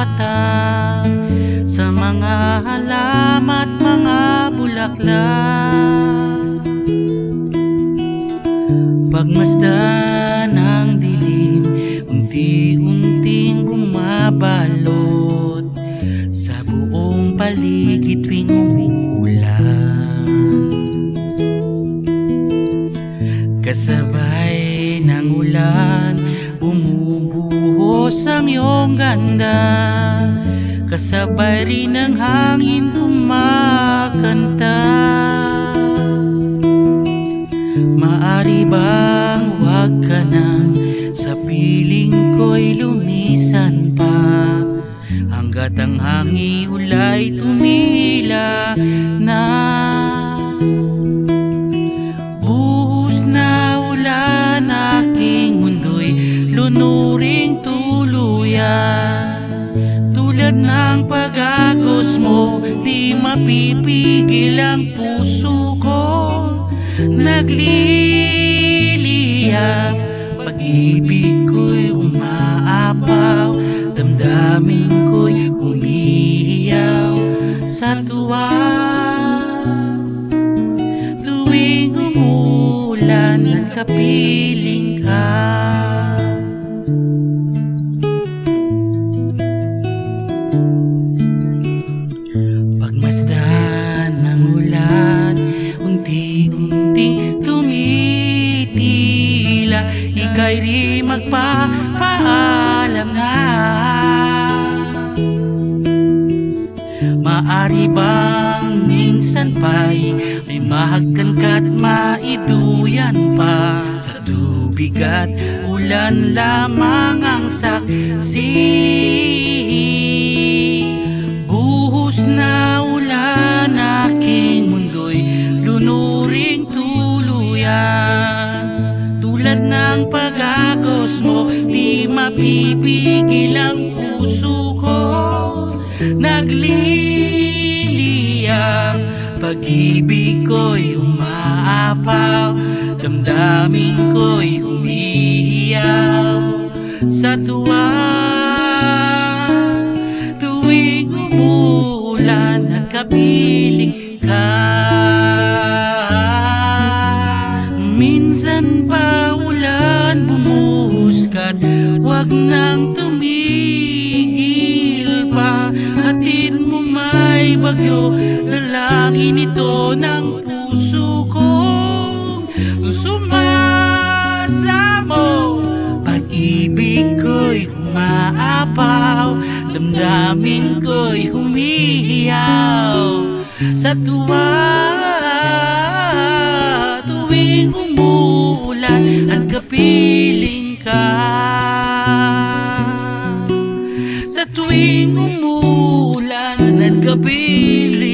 kumakatak sa mga halaman at mga bulaklak. Pagmasdan ng dilim, unti-unting bumabalot sa buong paligid tuwing umuulan. Kasabay ng ulan, bumubuhos ang iyong ganda. Kasabay rin ng hangin kumakanta. Maari bang huwag ka nang sa piling ko'y lumisan pa, hanggat ang hangin ulay tumila na. Buhos na ulan, aking mundo'y lunuring tuluyan. Tulad ng pag-agos mo, di mapipigil ang puso ko. Nagliliyap, pag-ibig ko'y umaapaw, damdamin ko'y umiiyaw sa tuwa. Tuwing umuulan at kapiling ka, pagmasdan ng ulan, unti-unting tumitila. Ika'y di magpapaalam na. Maari bang minsan pa'y may mahagkan ka't maiduyan pa? Sa tubig at ulan lamang ang saksi. Buhos na ulan, aking mundo'y lunuring tuluyan. Tulad ng pag-agos mo, di mapipigil ang puso ko. Nagliliyap, pag-ibig ko'y umaapaw, damdamin ko'y umiiyaw sa tuwa. Tuwing umuulan at kapiling ka, minsan pa ulan bumuhuskat, wag nang tumigil pa. Hatid mo may bagyo, dalangin ito ng puso ko. Sumasamo, pag-ibig ko'y umaapaw, damdamin ko'y humihiyaw sa tuwa. Tuwing umuulan at kapiling ka, sa tuwing umuulan at kapiling